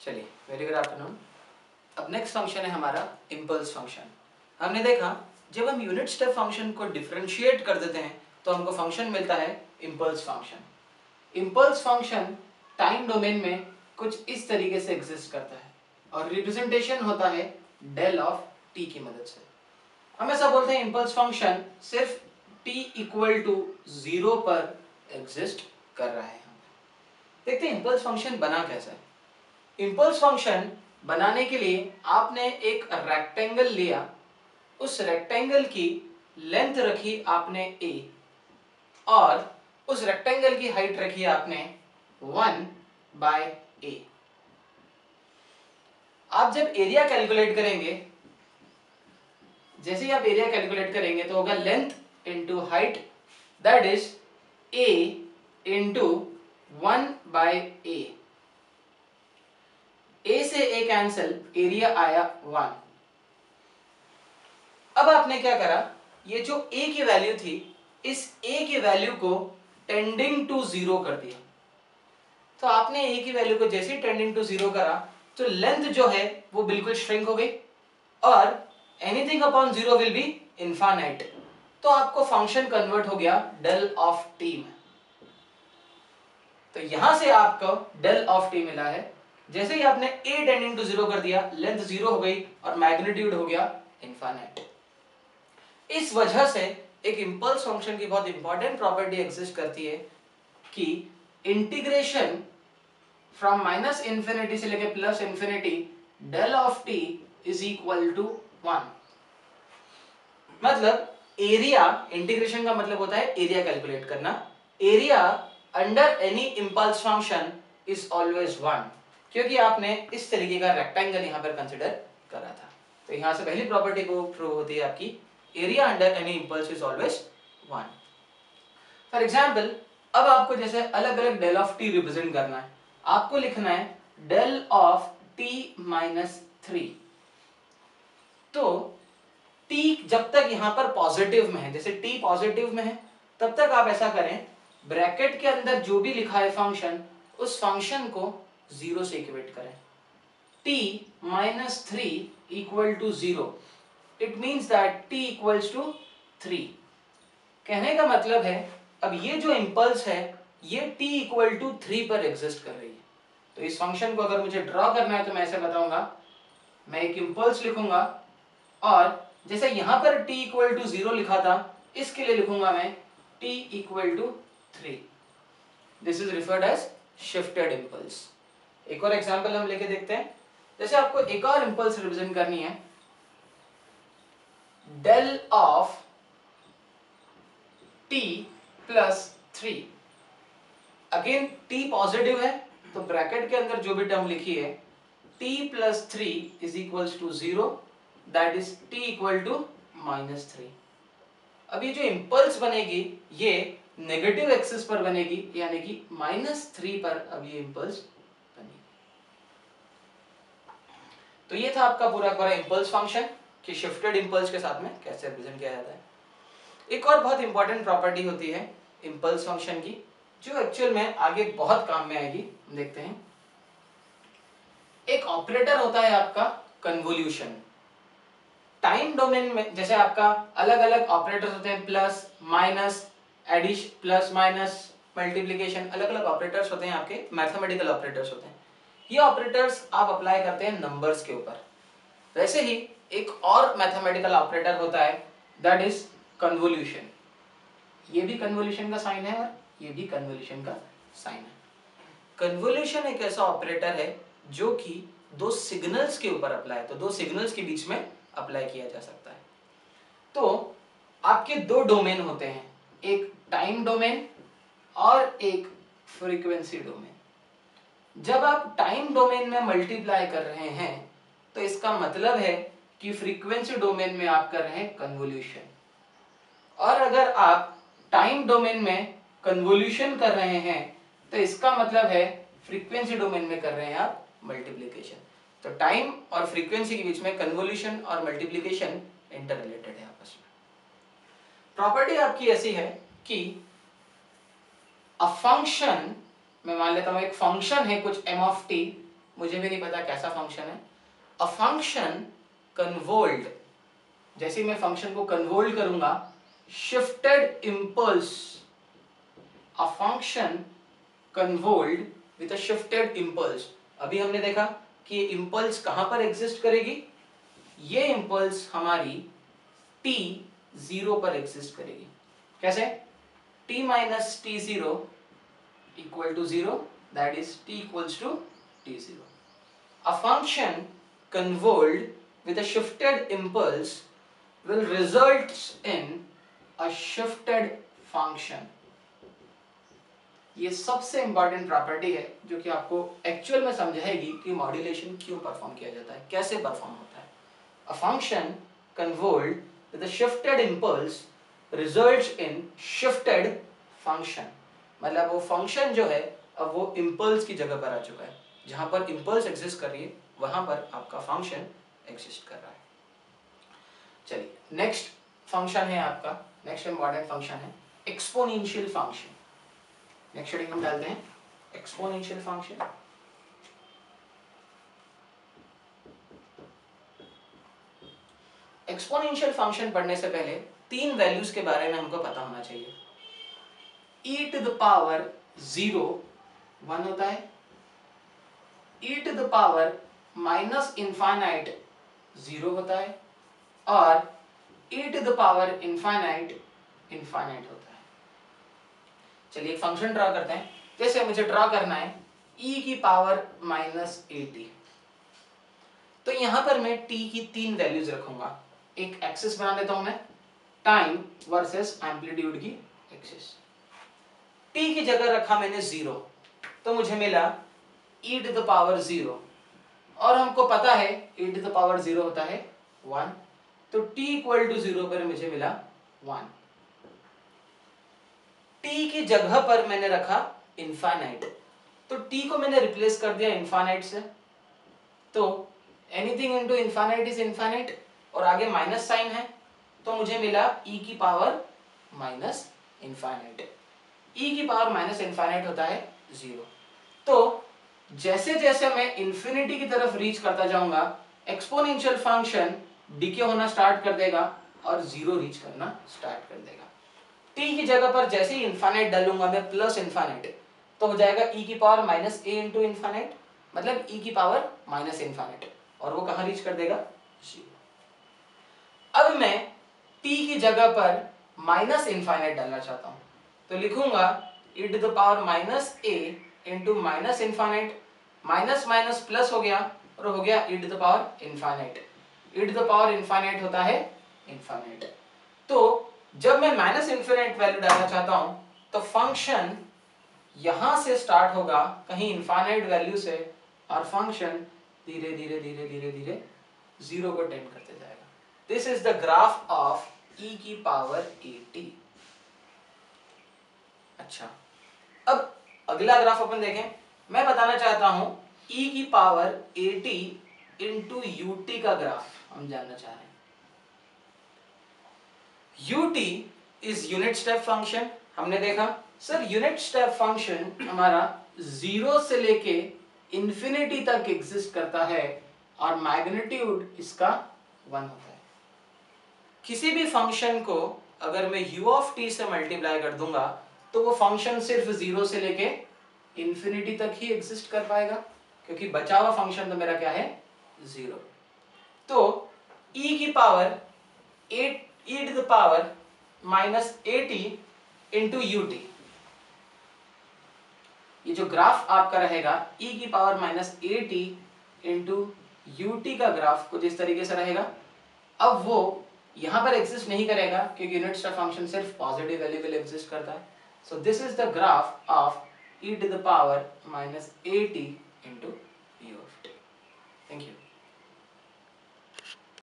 चलिए, very good afternoon. अब next function है हमारा इम्पल्स फंक्शन। हमने देखा जब हम यूनिट स्टेप फंक्शन को डिफरेंशिएट कर देते हैं तो हमको फंक्शन मिलता है impulse function. Impulse function time domain में कुछ इस तरीके से एग्जिस्ट करता है और रिप्रेजेंटेशन होता है डेल ऑफ टी की मदद से। हम ऐसा बोलते हैं इम्पल्स फंक्शन सिर्फ t इक्वल टू 0 पर एग्जिस्ट कर रहा है। देखते हैं इम्पल्स फंक्शन बना कैसा है। इम्पल्स फंक्शन बनाने के लिए आपने एक रेक्टेंगल लिया, उस रेक्टेंगल की लेंथ रखी आपने a और उस रेक्टेंगल की हाइट रखी आपने 1/a। आप जब एरिया कैलकुलेट करेंगे, जैसे ही आप एरिया कैलकुलेट करेंगे तो होगा length into height, that is a into 1/a। a से a कैंसिल, एरिया आया 1। अब आपने क्या करा, ये जो a की वैल्यू थी, इस a की वैल्यू को टेंडिंग टू 0 कर दिया। तो आपने a की वैल्यू को जैसे ही टेंडिंग टू 0 करा तो लेंथ जो है वो बिल्कुल श्रिंक हो गई और anything upon 0 will be infinite. तो आपको फंक्शन कन्वर्ट हो गया डेल ऑफ टी में। तो यहां से आपको डेल ऑफ टी मिला है। जैसे ही आपने a टेंडिंग टू 0 कर दिया, लेंथ 0 हो गई और मैग्नीट्यूड हो गया इनफाइनाइट। इस वजह से एक इम्पल्स फंक्शन की बहुत इंपॉर्टेंट प्रॉपर्टी एग्जिस्ट करती है कि इंटीग्रेशन फ्रॉम माइनस इंफिनिटी से लेके plus infinity del of T is equal to 1। मतलब एरिया, इंटीग्रेशन का मतलब होता है एरिया कैलकुलेट करना। Area under any impulse function is always 1, क्योंकि आपने इस तरीके का रेक्टेंगल यहां पर कंसिडर करा था। तो यहां से पहली प्रॉपर्टी को प्रूव होती है आपकी, area under any impulse is always 1। For example, अब आपको जैसे अलग अलग डेल ऑफ टी रिप्रेजेंट करना है, आपको लिखना है डेल ऑफ टी माइनस 3। तो t जब तक यहां पर पॉजिटिव में है, जैसे t पॉजिटिव में है, तब तक आप ऐसा करें, ब्रैकेट के अंदर जो भी लिखा है फंक्शन, उस फंक्शन को 0 से इक्वेट करें। t minus 3 equal to 0, it means that t equals to 3। कहने का मतलब है अब ये जो इंपल्स है ये t इक्वल टू 3 पर एग्जिस्ट कर रही है। तो इस फंक्शन को अगर मुझे ड्रॉ करना है तो मैं ऐसे बताऊंगा, मैं एक इंपल्स लिखूंगा और जैसे यहां पर t इक्वल टू 0 लिखा था, इसके लिए लिखूंगा मैं t equal to 3। This is referred as shifted impulse. एक और एग्जांपल हम लेके देखते हैं। जैसे आपको एक और इंपल्स रिप्रेजेंट करनी है, del of t plus 3। Again t positive है तो ब्रैकेट के अंदर जो भी टर्म लिखी है t plus 3 is equals to 0, that is t equal to minus 3। अब ये जो इंपल्स बनेगी ये नेगेटिव एक्सिस पर बनेगी, यानी कि -3 पर अब ये इंपल्स बनेगी। तो ये था आपका पूरा पूरा इंपल्स फंक्शन कि शिफ्टेड इंपल्स के साथ में कैसे रिप्रेजेंट किया जाता है। एक और बहुत इंपॉर्टेंट प्रॉपर्टी होती है इंपल्स फंक्शन की, जो एक्चुअल में आगे बहुत काम में आएगी। देखते हैं, एक ऑपरेटर होता है आपका कन्वोल्यूशन। टाइम डोमेन में जैसे आपका अलग अलग ऑपरेटर्स होते हैं, plus minus, addition, plus minus, multiplication, अलग अलग ऑपरेटर्स होते हैं आपके, मैथमेटिकल ऑपरेटर्स होते हैं। ये ऑपरेटर्स आप अप्लाई करते हैं नंबर्स के ऊपर। वैसे ही एक और मैथमेटिकल ऑपरेटर होता है, दैट इज कन्वोल्यूशन। ये भी कन्वोल्यूशन का साइन है और ये भी कन्वोल्यूशन का साइन है। कन्वोल्यूशन एक ऐसा ऑपरेटर है जो कि दो सिग्नल्स के ऊपर अप्लाई, तो दो सिग्नल्स के बीच में अप्लाई किया जा सकता है। तो आपके दो डोमेन होते हैं, एक टाइम डोमेन और एक फ्रीक्वेंसी डोमेन। जब आप टाइम डोमेन में मल्टीप्लाई कर रहे हैं तो इसका मतलब है कि फ्रीक्वेंसी डोमेन में आप कर रहे हैं कन्वोल्यूशन, और अगर आप टाइम डोमेन में कन्वोल्यूशन कर रहे हैं तो इसका मतलब है फ्रीक्वेंसी डोमेन में कर रहे हैं आप मल्टीप्लिकेशन। तो टाइम और फ्रीक्वेंसी के बीच में कन्वोल्यूशन और मल्टीप्लिकेशन इंटर रिलेटेड है आपस में। प्रॉपर्टी आपकी ऐसी है कि अ फंक्शन, मैं मान लेता हूं एक फंक्शन है कुछ m ऑफ t, मुझे भी नहीं पता कैसा फंक्शन है। अ फंक्शन कन्वोल्ड, जैसे मैं फंक्शन को कन्वोल्ड करूंगा, shifted impulse, a function convolved with a shifted impulse. अभी हमने देखा कि ये इम्पल्स कहां पर एग्जिस्ट करेगी, ये इम्पल्स हमारी t 0 पर एग्जिस्ट करेगी। कैसे? t minus T zero equal to 0, that is t equals to t0। A function convolved with a shifted impulse will result in a shifted function। ये सबसे इंपॉर्टेंट प्रॉपर्टी है जो कि आपको एक्चुअल में समझाएगी कि मॉड्यूलेशन क्यों परफॉर्म किया जाता है, कैसे परफॉर्म होता है। A function convolved with a shifted impulse results in shifted function। मतलब वो फंक्शन जो है अब वो इम्पल्स की जगह पर आ चुका है। जहां पर इम्पल्स एग्जिस्ट कर रही है वहां पर आपका फंक्शन एग्जिस्ट कर रहा है। चलिए नेक्स्ट फंक्शन है आपका, नेक्स्ट इंपॉर्टेंट फंक्शन है एक्सपोनेंशियल फंक्शन। नेक्स्ट हेडिंग हम डालते हैं एक्सपोनेंशियल फंक्शन। एक्सपोनेंशियल फंक्शन पढ़ने से पहले तीन वैल्यूज के बारे में हमको पता होना चाहिए। e टू द पावर 0 1 होता है, e to the power minus infinite 0 होता है, और e to the power infinite infinite होता है। चलिए एक फंक्शन ड्रा करते हैं। जैसे मुझे ड्रा करना है e की पावर माइनस at, तो यहां पर मैं t की तीन वैल्यूज रखूंगा। एक एक्सिस बना देता हूं मैं, टाइम वर्सेस एम्पलीट्यूड की एक्सिस। t की जगह रखा मैंने 0, तो मुझे मिला e टू द पावर 0, और हमको पता है e टू द पावर 0 होता है 1, तो t इक्वल टू 0 पर मुझे मिला 1। t की जगह पर मैंने रखा इनफाइनाइट, तो t को मैंने रिप्लेस कर दिया इनफाइनाइट से, तो anything into infinite is infinite, और आगे माइनस साइन है, तो मुझे मिला e की पावर माइनस इनफाइनाइट। e की पावर माइनस इनफाइनाइट होता है 0। तो जैसे जैसे मैं इंफिनिटी की तरफ रीच करता जाऊंगा, एक्सपोनेंशियल फंक्शन डिके होना स्टार्ट कर देगा और 0 रीच करना स्टार्ट कर देगा। t की जगह पर जैसे ही इनफाइनाइट डालूंगा मैं प्लस इनफाइनाइट, तो हो जाएगा e की power minus a into infinite, मतलब e की पावर माइनस इनफाइनाइट, और वो कहां रीच कर देगा 0। अब मैं t की जगह पर माइनस इनफाइनाइट डालना चाहता हूं, तो लिखूंगा e to the power minus a into minus infinite, minus minus plus हो गया और हो गया e to the power infinite. e to the power infinite होता है इनफाइनाइट। तो जब मैं माइनस इनफाइनाइट वैल्यू डालना चाहता हूं, तो फंक्शन यहां से स्टार्ट होगा कहीं इनफाइनाइट वैल्यू से, और फंक्शन धीरे धीरे धीरे धीरे धीरे 0 को टेंड करते जाएगा। This is the graph of e की पावर at। अच्छा, अब अगला ग्राफ अपन देखें। मैं बताना चाहता हूं e की पावर at इंटू ut का ग्राफ हम जानना चाह रहे हैं। ut is unit step function. हमने देखा सर यूनिट स्टेप फंक्शन हमारा 0 से लेके इंफिनिटी तक एग्जिस्ट करता है, और मैग्नीट्यूड इसका 1 होता है। किसी भी फंक्शन को अगर मैं u ऑफ t से मल्टीप्लाई कर दूंगा, तो वो फंक्शन सिर्फ 0 से लेके इंफिनिटी तक ही एग्जिस्ट कर पाएगा, क्योंकि बचा हुआ फंक्शन तो मेरा क्या है 0। तो e की power e to the power minus at into ut, ये जो ग्राफ आपका रहेगा e की power minus at into ut का ग्राफ कुछ इस तरीके से रहेगा। अब वो यहां पर एग्जिस्ट नहीं करेगा क्योंकि यूनिट स्टेप फंक्शन सिर्फ पॉजिटिव वैल्यू के लिए एग्जिस्ट करता है। So this is the graph of e to the power minus at into u of t। Thank you.